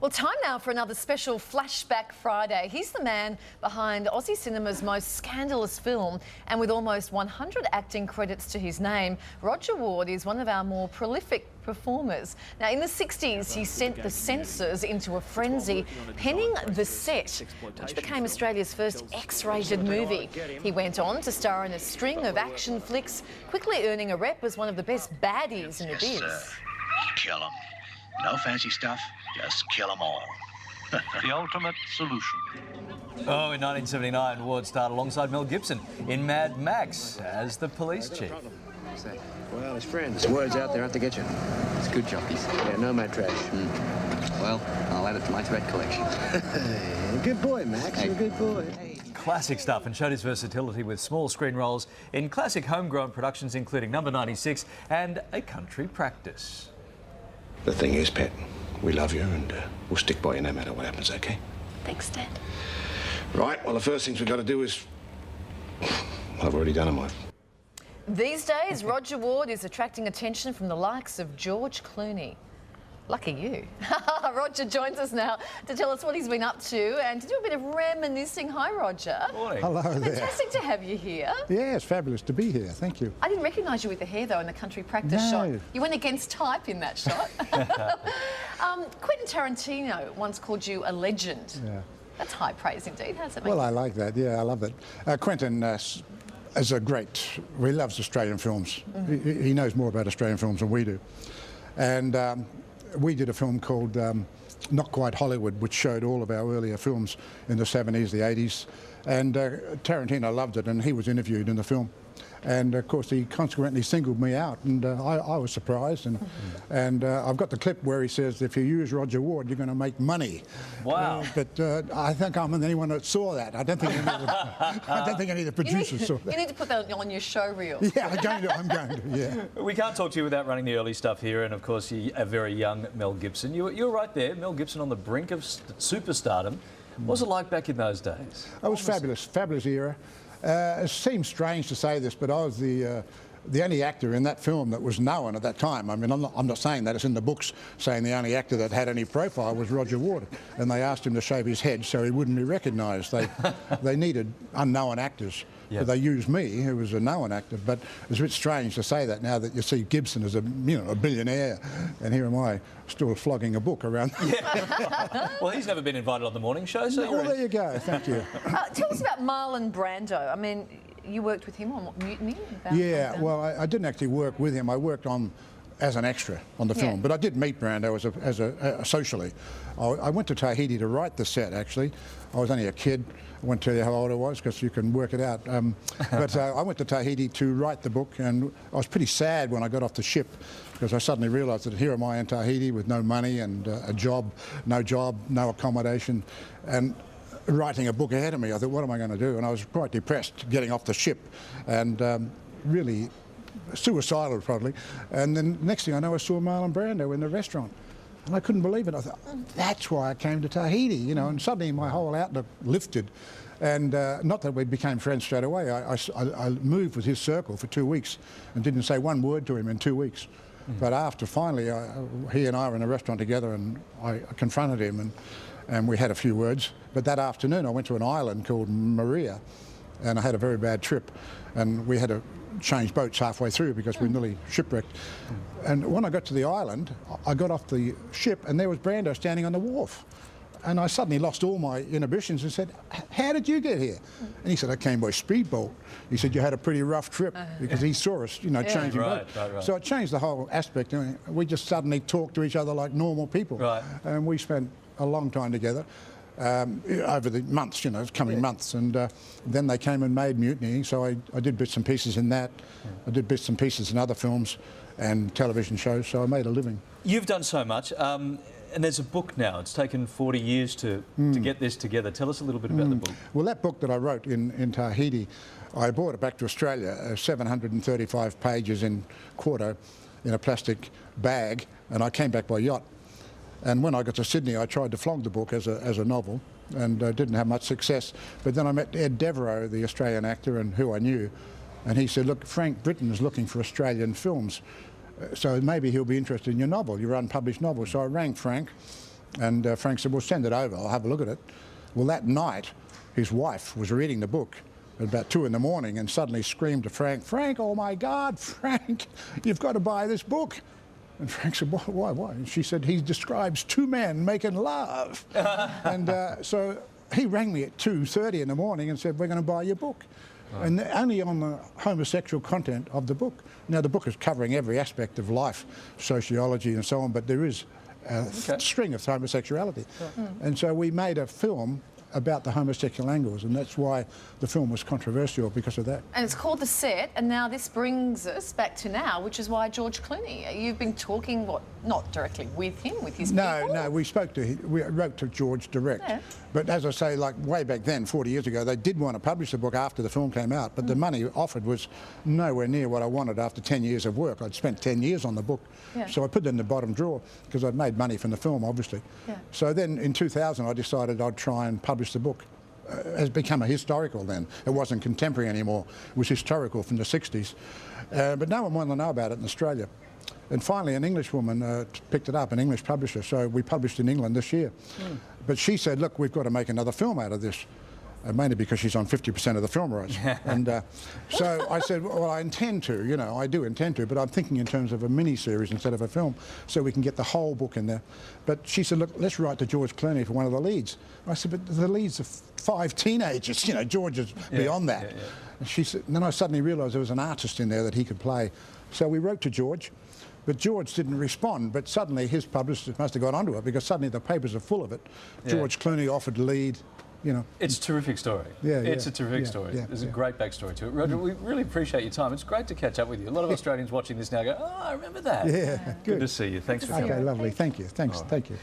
Well, time now for another special Flashback Friday. He's the man behind Aussie cinema's most scandalous film, and with almost 100 acting credits to his name, Roger Ward is one of our more prolific performers. Now, in the 60s, he sent the censors into a frenzy, penning The Set, which became Australia's first X-rated movie. He went on to star in a string of action flicks, quickly earning a rep as one of the best baddies in the biz. Kill them. No fancy stuff, just kill them all. The ultimate solution. Oh, in 1979, Ward starred alongside Mel Gibson in Mad Max as the police chief. Well, his friends. Word's out there out to get you. It's good jockeys. Yeah, no mad trash. Well, I'll add it to my threat collection. Good boy, Max. You're a good boy. Classic stuff, and showed his versatility with small screen roles in classic homegrown productions including Number 96 and A Country Practice. The thing is, Pet, we love you and we'll stick by you no matter what happens, okay? Thanks, Dad. Right, well, the first things we've got to do is... I've already done them, These days, Roger Ward is attracting attention from the likes of George Clooney. Lucky you. Roger joins us now to tell us what he's been up to and to do a bit of reminiscing. Hi, Roger. Morning. Hello there. Fantastic to have you here. Yeah, it's fabulous to be here. Thank you. I didn't recognise you with the hair, though, in the Country Practice No. shot. You went against type in that shot. Quentin Tarantino once called you a legend. Yeah. That's high praise indeed, hasn't it? Well, I like that. Yeah, I love it. Quentin is a great... He loves Australian films. He knows more about Australian films than we do. And we did a film called Not Quite Hollywood, which showed all of our earlier films in the 70s, the 80s. And Tarantino loved it, and he was interviewed in the film. And of course, he consequently singled me out, and I was surprised. And I've got the clip where he says, "If you use Roger Ward, you're going to make money." Wow! But I think I'm the only one that saw that. I don't think any of the, I don't think any of the producers saw that. You need to put that on your show reel. Yeah, I'm going to. Yeah. We can't talk to you without running the early stuff here, and of course, a very young Mel Gibson. You're right there, Mel Gibson on the brink of superstardom. What was it like back in those days? It was fabulous, fabulous era. It seems strange to say this, but I was the only actor in that film that was known at that time. I mean, I'm not saying that. It's in the books saying the only actor that had any profile was Roger Ward. And they asked him to shave his head so he wouldn't be recognised. They needed unknown actors. Yep. But they used me, who was a known actor. But it's a bit strange to say that now that you see Gibson as a billionaire, and here am I still flogging a book around. Yeah. Well, he's never been invited on the morning show, so well, there you go. Thank you. Tell us about Marlon Brando. I mean, you worked with him on what, Mutiny? Yeah, well, I didn't actually work with him. I worked on as an extra on the film, but I did meet Brando socially. I went to Tahiti to write the set, actually. I was only a kid. I won't tell you how old I was because you can work it out. But I went to Tahiti to write the book, and I was pretty sad when I got off the ship because I suddenly realised that here am I in Tahiti with no money and no accommodation, and writing a book ahead of me. I thought, what am I going to do? And I was quite depressed getting off the ship and really suicidal probably. And then next thing I know, I saw Marlon Brando in the restaurant. And I couldn't believe it. I thought, oh, that's why I came to Tahiti, and suddenly my whole outlook lifted. And not that we became friends straight away. I moved with his circle for 2 weeks and didn't say one word to him in 2 weeks. But after finally, he and I were in a restaurant together and I confronted him and we had a few words. But that afternoon I went to an island called Maria and I had a very bad trip. And we had to change boats halfway through because we nearly shipwrecked. And when I got to the island, I got off the ship and there was Brando standing on the wharf. And I suddenly lost all my inhibitions and said, "How did you get here?" And he said, "I came by speedboat." He said, "You had a pretty rough trip," because he saw us, changing boats. Right. So it changed the whole aspect. We just suddenly talked to each other like normal people. Right. And we spent a long time together. Over the months, coming months, and then they came and made Mutiny, so I did bits and pieces in that. I did bits and pieces in other films and television shows, so I made a living. You've done so much, and there's a book now. It's taken 40 years to get this together. Tell us a little bit about the book. Well, that book that I wrote in Tahiti, I brought it back to Australia, 735 pages in quarto, in a plastic bag, and I came back by yacht. And when I got to Sydney, I tried to flog the book as a novel and didn't have much success. But then I met Ed Devereaux, the Australian actor, and who I knew, and he said, "Look, Frank Britton is looking for Australian films, so maybe he'll be interested in your novel, your unpublished novel." So I rang Frank, And Frank said, well, send it over, I'll have a look at it. Well, that night, his wife was reading the book at about 2 in the morning and suddenly screamed to Frank, Frank, oh my God, Frank, you've got to buy this book. And Frank said, why? And she said, he describes two men making love. And so he rang me at 2:30 in the morning and said, we're going to buy your book. Right. And only on the homosexual content of the book. Now, the book is covering every aspect of life, sociology and so on, but there is a string of homosexuality. And so we made a film about the homosexual angles, and that's why the film was controversial, because of that. And it's called The Set, and now this brings us back to now, which is why George Clooney. You've been talking, not directly with him, with his people? No, we wrote to George direct. Yeah. But as I say, like way back then, 40 years ago, they did want to publish the book after the film came out, but the money offered was nowhere near what I wanted after 10 years of work. I'd spent 10 years on the book, so I put it in the bottom drawer because I'd made money from the film, obviously. Yeah. So then in 2000, I decided I'd try and publish the book. It has become a historical then. It wasn't contemporary anymore. It was historical from the 60s. But no one wanted to know about it in Australia. And finally, an English woman picked it up, an English publisher, so we published in England this year. But she said, look, we've got to make another film out of this, mainly because she's on 50% of the film rights. And so I said, well, I intend to, you know, I do intend to, but I'm thinking in terms of a mini-series instead of a film, so we can get the whole book in there. But she said, look, let's write to George Clooney for one of the leads. I said, but the leads are 5 teenagers, you know, George is beyond that. And she said, and then I suddenly realised there was an artist in there that he could play. So we wrote to George. But George didn't respond, but suddenly his publicist must have got onto it, because suddenly the papers are full of it. George Clooney offered lead, you know. It's a terrific story. It's a terrific story. There's a great backstory to it. Roger, we really appreciate your time. It's great to catch up with you. A lot of Australians watching this now go, oh, I remember that. Yeah, good to see you. Thanks for coming. Okay, lovely. Thank you. Thanks. Thank you.